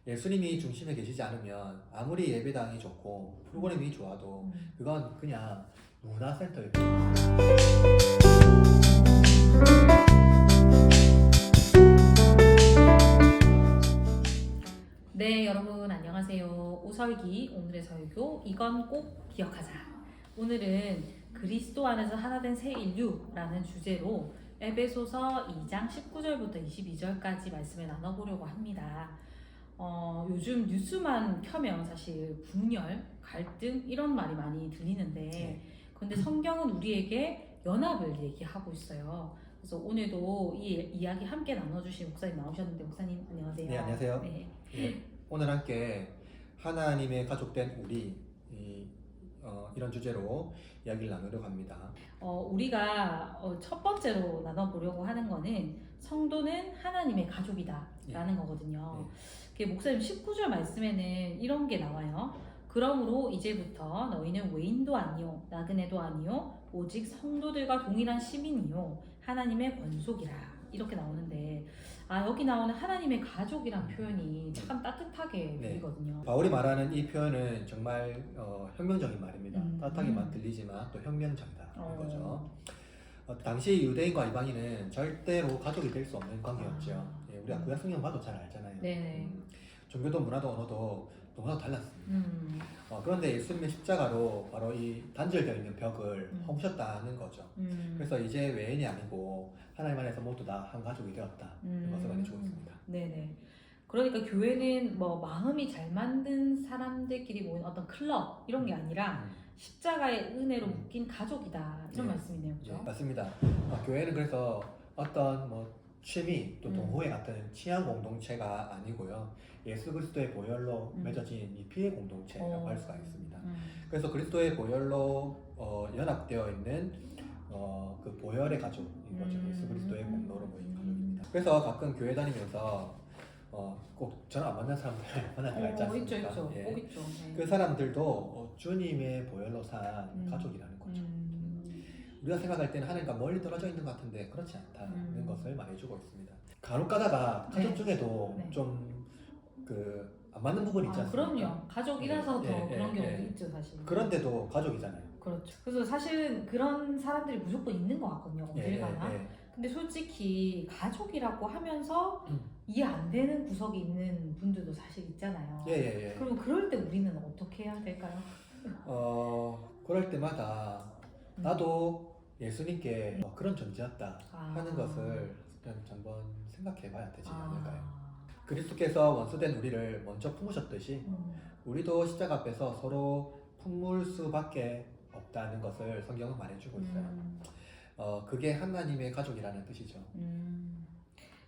예수님이 중심에 계시지 않으면 아무리 예배당이 좋고 프로그램이 좋아도 그건 그냥 문화센터일 뿐. 네, 여러분 안녕하세요. 오설기 오늘의 설교 이건 꼭 기억하자. 오늘은 그리스도 안에서 하나 된 새 인류라는 주제로 에베소서 2장 19절부터 22절까지 말씀을 나눠보려고 합니다. 요즘 뉴스만 켜면 사실 분열, 갈등 이런 말이 많이 들리는데 그런데 성경은 우리에게 연합을 얘기하고 있어요. 그래서 오늘도 이 이야기 함께 나눠주신 목사님 나오셨는데 목사님 안녕하세요. 네, 안녕하세요. 네. 오늘 함께 하나님의 가족된 우리 이런 주제로 이야기를 나누려고 합니다. 우리가 첫 번째로 나눠보려고 하는 거는 성도는 하나님의 가족이다라는 거거든요. 목사님 19절 말씀에는 이런 게 나와요. 그러므로 이제부터 너희는 외인도 아니요 나그네도 아니요 오직 성도들과 동일한 시민이요 하나님의 권속이라 이렇게 나오는데 여기 나오는 하나님의 가족이란 표현이 참 따뜻하게 들리거든요. 바울이 말하는 이 표현은 정말 혁명적인 말입니다. 따뜻하게만 들리지만 또 혁명적이다는 거죠. 당시 유대인과 이방인은 절대로 가족이 될 수 없는 관계였죠. 우리가 구약 성경 봐도 잘 알잖아요. 종교도 문화도 언어도 너무나 달랐습니다. 그런데 예수님의 십자가로 바로 이 단절되어 있는 벽을 허무셨다는 거죠. 그래서 이제 외인이 아니고 하나님 안에서 모두 다 한 가족이 되었다는 것을 말해주고 있습니다. 네네. 그러니까 교회는 뭐 마음이 잘 맞는 사람들끼리 모인 어떤 클럽 이런 게 아니라 십자가의 은혜로 묶인 가족이다 이런 말씀이네요, 그렇죠? 맞습니다. 교회는 그래서 어떤 뭐 취미 또 동호회 같은 취향 공동체가 아니고요. 예수 그리스도의 보혈로 맺어진 이 피의 공동체라고 할 수가 있습니다. 그래서 그리스도의 보혈로 연합되어 있는 그 보혈의 가족인 거죠. 예수 그리스도의 공로로 모인 가족입니다. 그래서 가끔 교회 다니면서 꼭 저랑 안 만난 사람들 만날 때가 있지 않습니까? 있죠. 꼭 있죠. 그 사람들도 주님의 보혈로 산 가족이라는 거죠. 우리가 생각할 때는 하나님과 멀리 떨어져 있는 것 같은데 그렇지 않다는 것을 말해주고 있습니다. 간혹 가다가 가족 중에도 좀 안 맞는 부분이 있지 않습니까? 그럼요. 가족이라서 더 그런 경우도 있죠, 사실. 그런데도 가족이잖아요. 그렇죠. 그래서 사실은 그런 사람들이 무조건 있는 것 같거든요, 어딜 가나. 근데 솔직히 가족이라고 하면서 이해 안 되는 구석이 있는 분들도 사실 있잖아요. 그럼 그럴 때 우리는 어떻게 해야 될까요? 그럴 때마다 나도 예수님께 그런 존재였다 하는 것을 한번 생각해 봐야 되지 않을까요? 그리스도께서 원수된 우리를 먼저 품으셨듯이 우리도 십자가 앞에서 서로 품을 수밖에 없다는 것을 성경은 말해주고 있어요. 그게 하나님의 가족이라는 뜻이죠.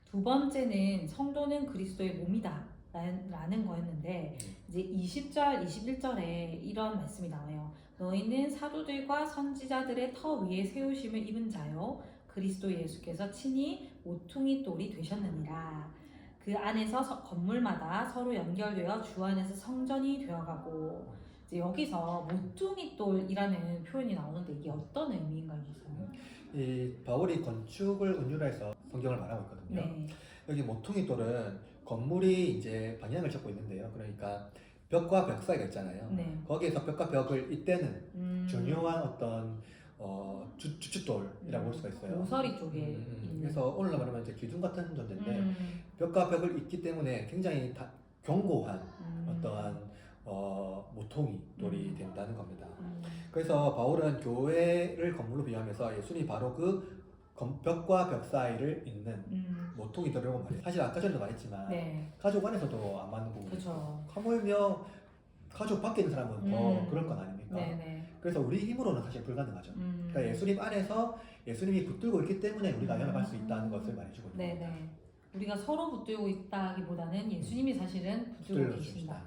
두 번째는 성도는 그리스도의 몸이다 라는 거였는데 이제 20절, 21절에 이런 말씀이 나와요. 너희는 사도들과 선지자들의 터 위에 세우심을 입은 자요 그리스도 예수께서 친히 모퉁이 돌이 되셨느니라. 그 안에서 건물마다 서로 연결되어 주 안에서 성전이 되어가고 이제 여기서 모퉁이 돌이라는 표현이 나오는데 이게 어떤 의미인가요? 이 바울이 건축을 은유해서 성경을 말하고 있거든요. 여기 모퉁이 돌은 건물이 이제 방향을 잡고 있는데요. 그러니까 벽과 벽 사이가 있잖아요. 거기에서 벽과 벽을 잇대는 중요한 어떤 주춧돌이라고 볼 수가 있어요. 모서리 쪽에. 그래서 오늘날 말하면 이제 기둥 같은 존재인데 벽과 벽을 잇기 때문에 굉장히 견고한 어떠한 모퉁이 돌이 된다는 겁니다. 그래서 바울은 교회를 건물로 비유하면서 예수님이 바로 그 벽과 벽 사이를 잇는 모퉁이 돌이라고 말해요. 사실 아까 전에도 말했지만 가족 안에서도 안 맞는 부분이 있어요. 하물며 가족 밖에 있는 사람은 더 그럴 건 아닙니까? 그래서 우리 힘으로는 사실 불가능하죠. 그러니까 예수님 안에서 예수님이 붙들고 있기 때문에 우리가 연합할 수 있다는 것을 말해주고 있습니다. 우리가 서로 붙들고 있다기보다는 예수님이 사실은 붙들고 계신다.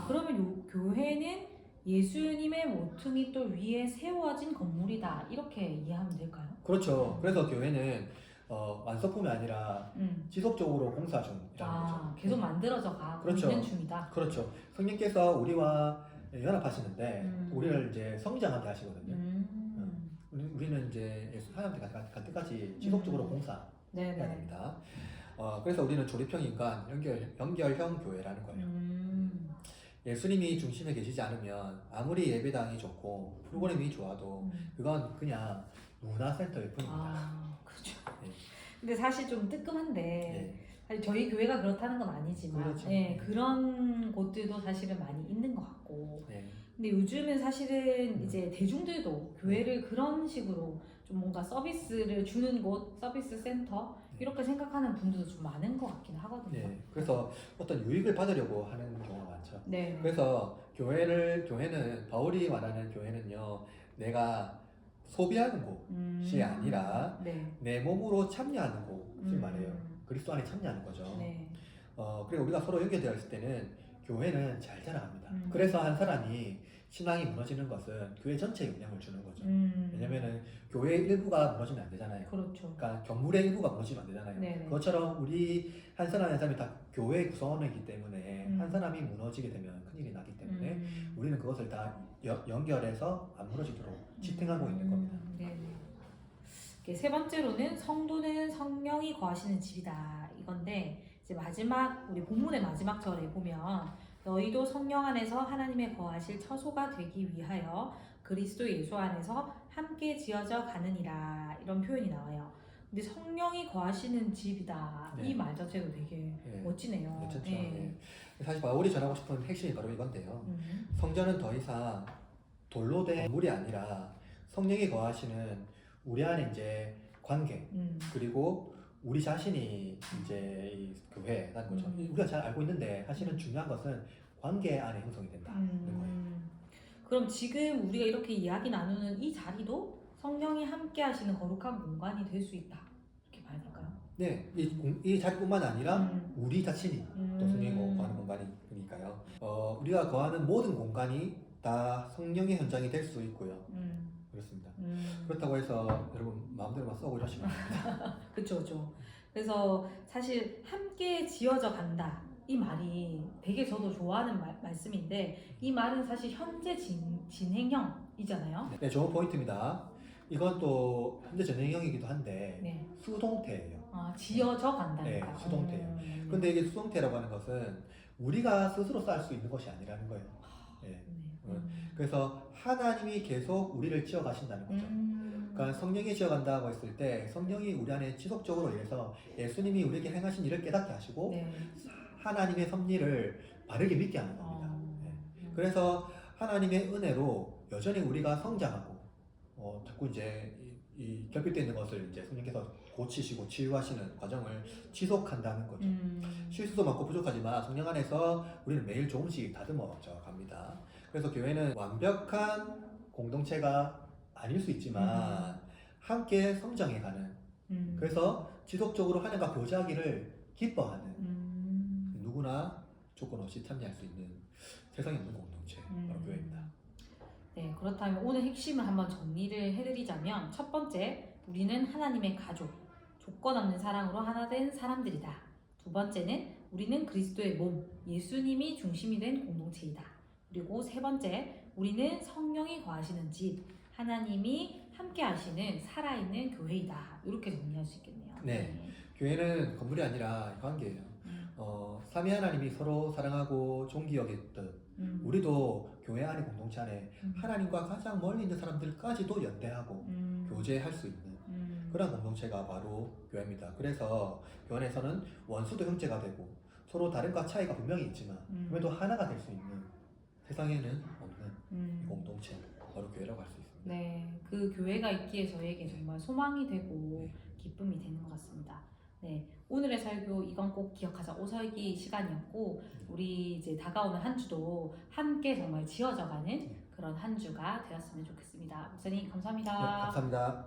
그러면 교회는 예수님의 모퉁이 돌 위에 세워진 건물이다 이렇게 이해하면 될까요? 그렇죠. 그래서 교회는 완성품이 아니라 지속적으로 공사 중이라는 거죠. 계속 만들어져 가고 있는 중이다. 그렇죠. 성령께서 우리와 연합하시는데 우리를 이제 성장하게 하시거든요. 우리는 이제 예수 하나님께 갈 때까지 지속적으로 공사해야 됩니다. 그래서 우리는 조립형 인간, 연결형 교회라는 거예요. 예수님이 중심에 계시지 않으면 아무리 예배당이 좋고 프로그램이 좋아도 그건 그냥 문화센터일 뿐입니다. 아, 그렇죠. 네. 근데 사실 좀 뜨끔한데 네. 사실 저희 교회가 그렇다는 건 아니지만 그렇죠. 예, 그런 곳들도 사실은 많이 있는 것 같고 네. 근데 요즘은 사실은 이제 대중들도 교회를 그런 식으로 좀 뭔가 서비스를 주는 곳, 서비스 센터 이렇게 생각하는 분들도 좀 많은 것 같긴 하거든요. 네. 그래서 어떤 유익을 받으려고 하는 경우가 많죠. 네. 그래서 교회는 바울이 말하는 교회는요, 내가 소비하는 곳이 아니라 네. 내 몸으로 참여하는 곳을 말해요. 그리스도 안에 참여하는 거죠. 네. 그리고 우리가 서로 연결되어 있을 때는 교회는 잘 자라갑니다. 그래서 한 사람이 신앙이 무너지는 것은 교회 전체에 영향을 주는 거죠. 왜냐면은 교회 일부가 무너지면 안 되잖아요. 그렇죠. 그러니까 경물의 일부가 무너지면 안 되잖아요. 네네. 그것처럼 우리 한 사람 한 사람이 다 교회 구성원이기 때문에 한 사람이 무너지게 되면 큰일이 나기 때문에 우리는 그것을 다 연결해서 안 무너지도록 지탱하고 있는 겁니다. 네네. 이렇게 세 번째로는 성도는 성령이 거하시는 집이다 이건데 이제 마지막 우리 본문의 마지막 절에 보면 너희도 성령 안에서 하나님의 거하실 처소가 되기 위하여 그리스도 예수 안에서 함께 지어져 가느니라 이런 표현이 나와요. 근데 성령이 거하시는 집이다 네. 이 말 자체도 되게 멋지네요. 괜찮죠. 네. 사실 바울이 전하고 싶은 핵심이 바로 이건데요. 성전은 더 이상 돌로 된 건물이 아니라 성령이 거하시는 우리 안에 이제 관계 그리고 우리 자신이 이제 이 교회라는 거죠. 우리가 잘 알고 있는데 사실은 중요한 것은 관계 안에 형성이 된다는 거예요. 그럼 지금 우리가 이렇게 이야기 나누는 이 자리도 성령이 함께 하시는 거룩한 공간이 될 수 있다 이렇게 봐야 될까요? 네, 이 자리뿐만 아니라 우리 자신이 또 성령이 거하는 공간이니까요. 우리가 거하는 모든 공간이 다 성령의 현장이 될 수 있고요. 그렇습니다. 그렇다고 해서 여러분 마음대로만 써고 이러시면 안 됩니다. 그렇죠. 그래서 사실 함께 지어져 간다 이 말이 되게 저도 좋아하는 말씀인데 이 말은 사실 현재 진행형이잖아요. 네, 좋은 포인트입니다. 이건 또 현재 진행형이기도 한데 네. 수동태예요. 아, 지어져 간다니까. 네, 수동태예요. 근데 이게 수동태라고 하는 것은 우리가 스스로 쌓을 수 있는 것이 아니라는 거예요. 네. 그래서 하나님이 계속 우리를 지어가신다는 거죠. 그러니까 성령이 지어간다고 했을 때 성령이 우리 안에 지속적으로 일해서 예수님이 우리에게 행하신 일을 깨닫게 하시고 네. 하나님의 섭리를 바르게 믿게 하는 겁니다. 네. 그래서 하나님의 은혜로 여전히 우리가 성장하고 자꾸 이제 이 결핍되어 있는 것을 이제 성령께서 고치시고 치유하시는 과정을 지속한다는 거죠. 실수도 많고 부족하지만 성령 안에서 우리는 매일 조금씩 다듬어져 갑니다. 그래서 교회는 완벽한 공동체가 아닐 수 있지만 함께 성장해가는 그래서 지속적으로 하나님과 교제하기를 기뻐하는 누구나 조건 없이 참여할 수 있는 세상에 없는 공동체 바로 교회입니다. 네, 그렇다면 오늘 핵심을 한번 정리를 해드리자면 첫 번째, 우리는 하나님의 가족, 조건 없는 사랑으로 하나 된 사람들이다. 두 번째는 우리는 그리스도의 몸, 예수님이 중심이 된 공동체이다. 그리고 세 번째, 우리는 성령이 거하시는 집, 하나님이 함께 하시는 살아있는 교회이다. 이렇게 정리할 수 있겠네요. 네, 교회는 건물이 아니라 관계예요. 삼위 하나님이 서로 사랑하고 존귀 여겼듯 우리도 교회 안에 공동체 안에 하나님과 가장 멀리 있는 사람들까지도 연대하고 교제할 수 있는 그런 공동체가 바로 교회입니다. 그래서 교회 안에서는 원수도 형제가 되고 서로 다른과 차이가 분명히 있지만 그래도 하나가 될 수 있는 세상에는 없는 공동체 바로 교회라고 할 수 있습니다. 네, 그 교회가 있기에 저에게 정말 소망이 되고 기쁨이 되는 것 같습니다. 네, 오늘의 설교 이건 꼭 기억하자 오설기 시간이었고 우리 이제 다가오는 한 주도 함께 정말 지어져가는 그런 한 주가 되었으면 좋겠습니다. 목사님 감사합니다. 네, 감사합니다.